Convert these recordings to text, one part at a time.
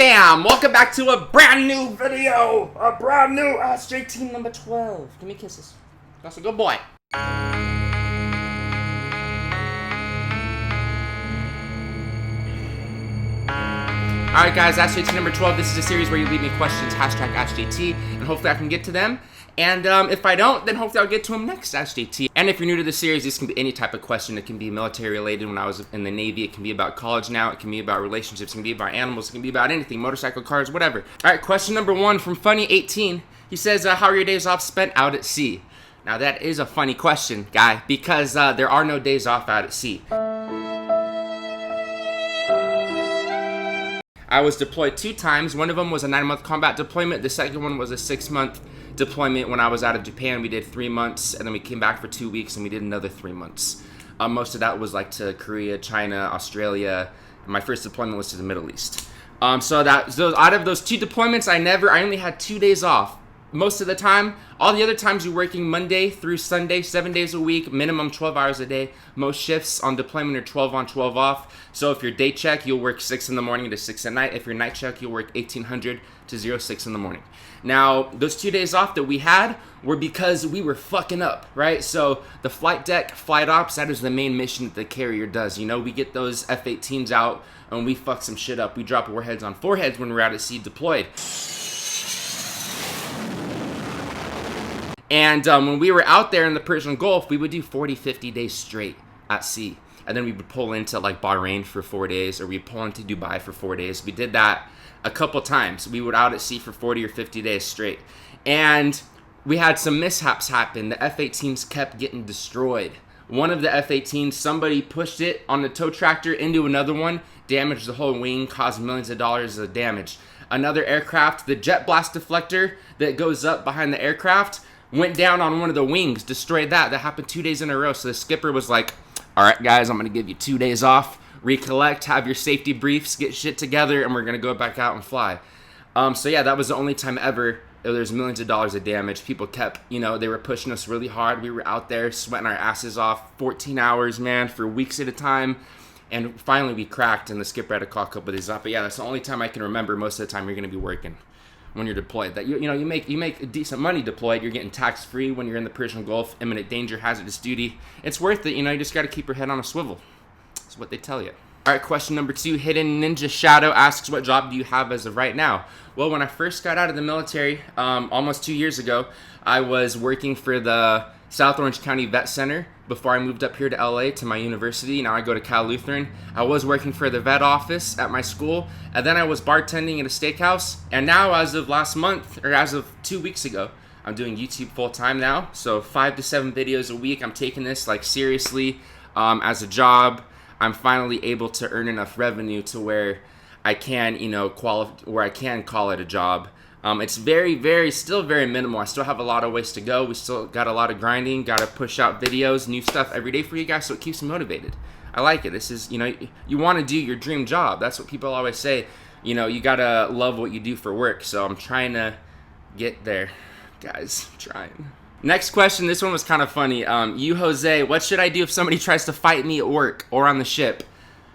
Bam! Welcome back to a brand new video! A brand new AskJT number 12. Give me kisses. That's a good boy. Alright guys, AskJT number 12. This is a series where you leave me questions, hashtag AskJT, and hopefully I can get to them. And if I don't, then hopefully I'll get to them next AskJT. And if you're new to the series, this can be any type of question. It can be military related when I was in the Navy. It can be about college now. It can be about relationships. It can be about animals. It can be about anything. Motorcycle, cars, whatever. Alright, question number 1 from Funny18. He says, how are your days off spent out at sea? Now that is a funny question, guy, because there are no days off out at sea. I was deployed 2 times. One of them was a 9-month combat deployment. The second one was a 6-month deployment when I was out of Japan. We did 3 months, and then we came back for 2 weeks, and we did another 3 months. Most of that was like to Korea, China, Australia. And my first deployment was to the Middle East. So out of those 2 deployments, I only had 2 days off. Most of the time, all the other times you're working Monday through Sunday, 7 days a week, minimum 12 hours a day. Most shifts on deployment are 12 on, 12 off. So if you're day check, you'll work 6 in the morning to 6 at night. If you're night check, you'll work 1800 to 06 in the morning. Now, those 2 days off that we had were because we were fucking up, right? So the flight deck, flight ops, that is the main mission that the carrier does. You know, we get those F-18s out and we fuck some shit up. We drop warheads on foreheads when we're out at sea deployed. And when we were out there in the Persian Gulf, we would do 40, 50 days straight at sea. And then we would pull into like Bahrain for 4 days, or we'd pull into Dubai for 4 days. We did that a couple times. We would out at sea for 40 or 50 days straight. And we had some mishaps happen. The F-18s kept getting destroyed. One of the F-18s, somebody pushed it on the tow tractor into another one, damaged the whole wing, caused millions of dollars of damage. Another aircraft, the jet blast deflector that goes up behind the aircraft, went down on one of the wings, destroyed that. That happened 2 days in a row. So the skipper was like, all right, guys, I'm going to give you 2 days off, recollect, have your safety briefs, get shit together, and we're going to go back out and fly. So yeah, that was the only time ever there's millions of dollars of damage. People kept, you know, they were pushing us really hard. We were out there sweating our asses off 14 hours, man, for weeks at a time. And finally we cracked, and the skipper had to call a couple of days off. But yeah, that's the only time I can remember most of the time you're going to be working. When you're deployed, that you make decent money deployed. You're getting tax free when you're in the Persian Gulf, imminent danger, hazardous duty. It's worth it. You know, you just got to keep your head on a swivel. That's what they tell you. All right, question number 2. Hidden Ninja Shadow asks, what job do you have as of right now? Well, when I first got out of the military, almost 2 years ago, I was working for the South Orange County Vet Center before I moved up here to LA to my university. Now I go to Cal Lutheran. I was working for the vet office at my school, and then I was bartending at a steakhouse. And now, as of last month, or as of 2 weeks ago, I'm doing YouTube full time now. So 5 to 7 videos a week. I'm taking this like seriously as a job. I'm finally able to earn enough revenue to where I can, you know, where I can call it a job. It's still very minimal. I still have a lot of ways to go. We still got a lot of grinding, got to push out videos, new stuff every day for you guys, so it keeps me motivated. I like it. This is, you know, you want to do your dream job. That's what people always say. You know, you got to love what you do for work. So I'm trying to get there, guys. Trying. Next question. This one was kind of funny. You, Jose, what should I do if somebody tries to fight me at work or on the ship?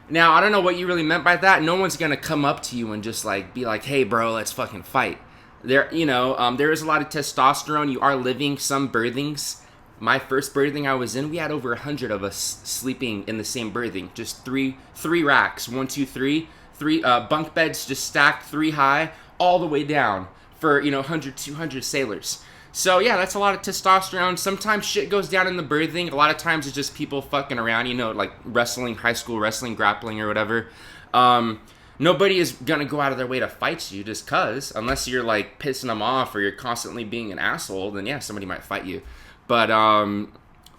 Now, I don't know what you really meant by that. No one's going to come up to you and just like be like, hey, bro, let's fucking fight. There is a lot of testosterone. You are living some berthings. My first berthing I was in, we had over 100 of us sleeping in the same berthing. Just three racks, 1, 2, 3, bunk beds just stacked 3 high, all the way down for 100, 200 sailors. So yeah, that's a lot of testosterone. Sometimes shit goes down in the berthing. A lot of times it's just people fucking around, like wrestling, high school wrestling, grappling or whatever. Nobody is gonna go out of their way to fight you just cause, unless you're like pissing them off or you're constantly being an asshole, then yeah, somebody might fight you. But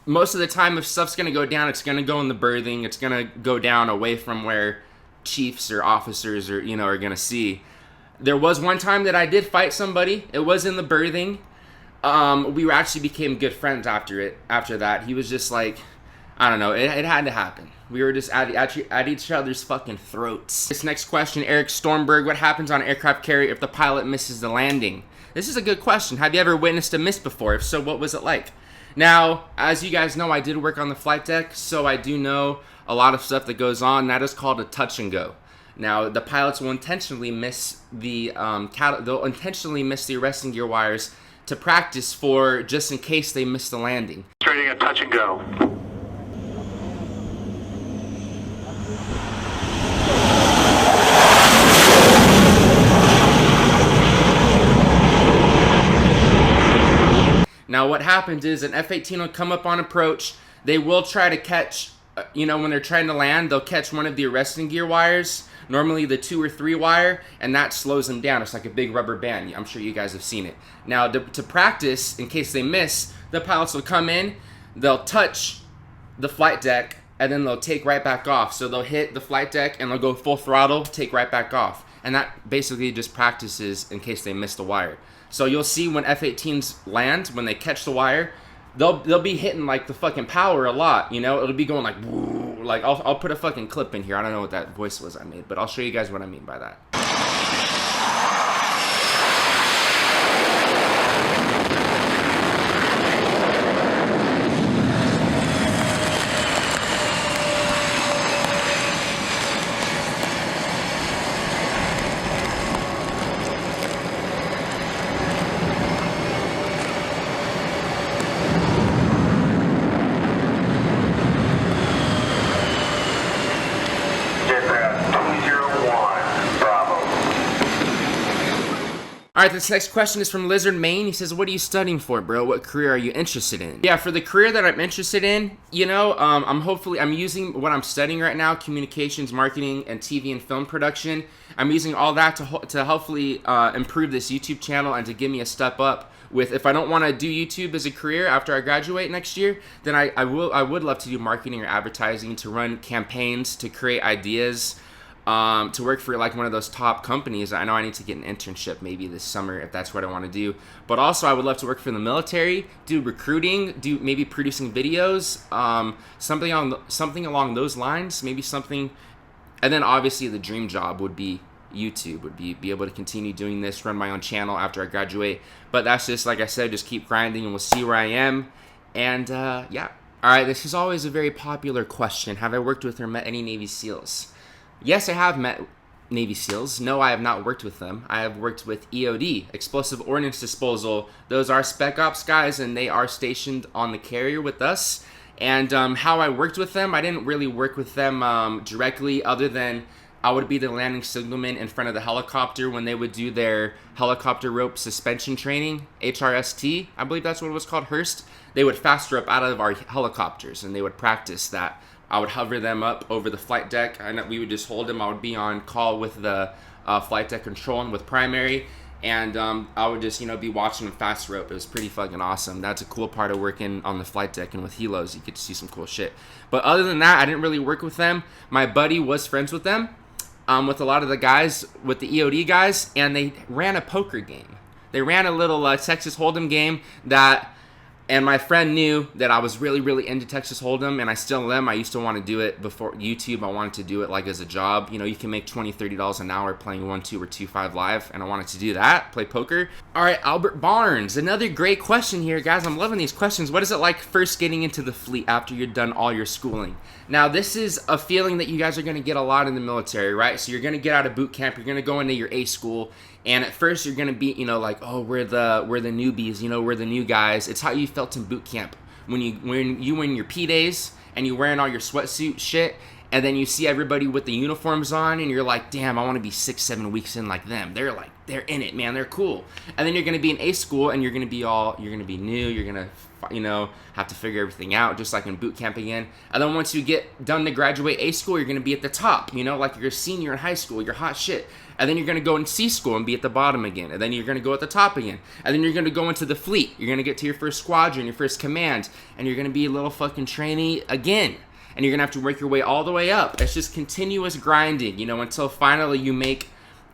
most of the time, if stuff's gonna go down, it's gonna go in the berthing. It's gonna go down away from where chiefs or officers are gonna see. There was one time that I did fight somebody. It was in the berthing. We actually became good friends after that. He was just like, I don't know, it had to happen. We were just at each other's fucking throats. This next question, Eric Stormberg, what happens on an aircraft carrier if the pilot misses the landing? This is a good question. Have you ever witnessed a miss before? If so, what was it like? Now, as you guys know, I did work on the flight deck, so I do know a lot of stuff that goes on. That is called a touch and go. Now, the pilots will intentionally miss the they'll intentionally miss the arresting gear wires to practice for just in case they miss the landing. Starting a touch and go. Now, what happens is an F-18 will come up on approach. They will try to catch, when they're trying to land, they'll catch one of the arresting gear wires, normally the 2 or 3 wire, and that slows them down. It's like a big rubber band. I'm sure you guys have seen it. Now, to practice, in case they miss, the pilots will come in, they'll touch the flight deck, and then they'll take right back off. So they'll hit the flight deck, and they'll go full throttle, take right back off. And that basically just practices in case they miss the wire. So you'll see when F-18s land, when they catch the wire, they'll be hitting like the fucking power a lot, It'll be going like, woo, like I'll put a fucking clip in here. I don't know what that voice was I made, but I'll show you guys what I mean by that. All right, this next question is from LizardMane. He says, what are you studying for, bro? What career are you interested in? Yeah, for the career that I'm interested in, I'm using what I'm studying right now, communications, marketing, and TV and film production. I'm using all that to hopefully improve this YouTube channel and to give me a step up with, if I don't want to do YouTube as a career after I graduate next year, then I would love to do marketing or advertising, to run campaigns, to create ideas, to work for like one of those top companies. I know I need to get an internship maybe this summer if that's what I want to do. But also I would love to work for the military, do recruiting, do maybe producing videos, something along those lines, maybe something. And then obviously the dream job would be YouTube, would be able to continue doing this, run my own channel after I graduate. But that's just, like I said, just keep grinding and we'll see where I am. And yeah. All right, this is always a very popular question. Have I worked with or met any Navy SEALs? Yes, I have met Navy SEALs. No, I have not worked with them. I have worked with EOD, Explosive Ordnance Disposal. Those are Spec Ops guys, and they are stationed on the carrier with us. And how I worked with them, I didn't really work with them directly, other than I would be the landing signalman in front of the helicopter when they would do their helicopter rope suspension training, HRST, I believe that's what it was called, Hurst. They would fast rope out of our helicopters, and they would practice that. I would hover them up over the flight deck, and we would just hold them. I would be on call with the flight deck control and with primary, and I would just, be watching them fast rope. It was pretty fucking awesome. That's a cool part of working on the flight deck, and with helos, you get to see some cool shit. But other than that, I didn't really work with them. My buddy was friends with them, with a lot of the guys, with the EOD guys, and they ran a poker game. They ran a little Texas Hold'em game that... And my friend knew that I was really, really into Texas Hold'em, and I still am. I used to want to do it before YouTube. I wanted to do it like as a job. You can make $20, $30 an hour playing 1-2 or 2-5 live, and I wanted to do that, play poker. All right, Albert Barnes, another great question here, guys. I'm loving these questions. What is it like first getting into the fleet after you're done all your schooling? Now, this is a feeling that you guys are going to get a lot in the military, right? So you're going to get out of boot camp. You're going to go into your A school. And at first you're going to be, like, oh, we're the newbies, we're the new guys. It's how you felt in boot camp. When you were in your P days and you're wearing all your sweatsuit shit, and then you see everybody with the uniforms on, and you're like, damn, I want to be 6-7 weeks in like them. They're in it, man. They're cool. And then you're going to be in A school, and you're going to be new. You're going to, have to figure everything out, just like in boot camp again. And then once you get done to graduate A school, you're going to be at the top, like you're a senior in high school. You're hot shit. And then you're going to go in C school and be at the bottom again. And then you're going to go at the top again. And then you're going to go into the fleet. You're going to get to your first squadron, your first command. And you're going to be a little fucking trainee again. And you're going to have to work your way all the way up. It's just continuous grinding, until finally you make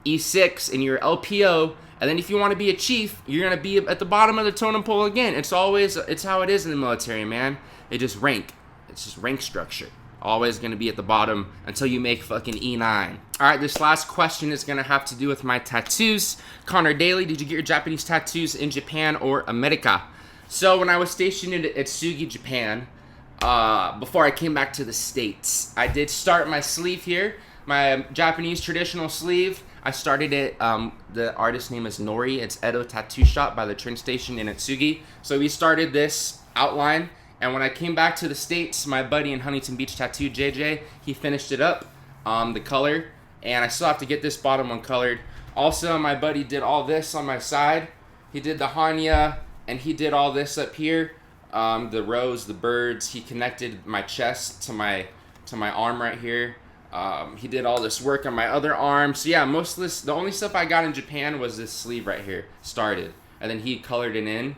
E6 in your LPO. And then if you want to be a chief, you're going to be at the bottom of the totem pole again. It's how it is in the military, man. It's just rank structure. Always going to be at the bottom until you make fucking E9. All right, this last question is going to have to do with my tattoos. Connor Daly, did you get your Japanese tattoos in Japan or America? So when I was stationed in Atsugi, Japan, before I came back to the States, I did start my sleeve here. my Japanese traditional sleeve. I started it, the artist name is Nori. It's Edo Tattoo Shop by the train station in Itsugi. So we started this outline, and when I came back to the States, my buddy in Huntington Beach Tattoo, JJ, he finished it up, the color, and I still have to get this bottom one colored. Also, my buddy did all this on my side. He did the Hanya, and he did all this up here, the rose, the birds. He connected my chest to my arm right here. He did all this work on my other arm. So yeah, most of this, the only stuff I got in Japan was this sleeve right here, started. And then he colored it in,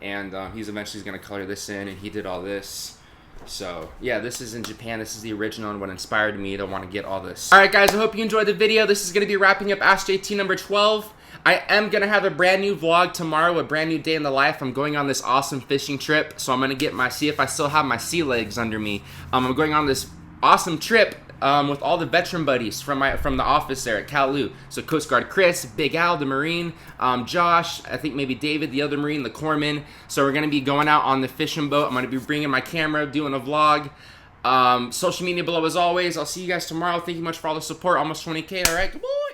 and he's eventually gonna color this in, and he did all this. So yeah, this is in Japan. This is the original and what inspired me to want to get all this. All right, guys, I hope you enjoyed the video. This is gonna be wrapping up AskJT number 12. I am gonna have a brand new vlog tomorrow, a brand new day in the life. I'm going on this awesome fishing trip, so I'm gonna see if I still have my sea legs under me. I'm going on this awesome trip with all the veteran buddies from the office there at Kalu. So Coast Guard Chris, Big Al, the Marine, Josh, I think maybe David, the other Marine, the corpsman. So we're gonna be going out on the fishing boat. I'm gonna be bringing my camera, doing a vlog. Social media below as always. I'll see you guys tomorrow. Thank you much for all the support. Almost 20K. All right, come on.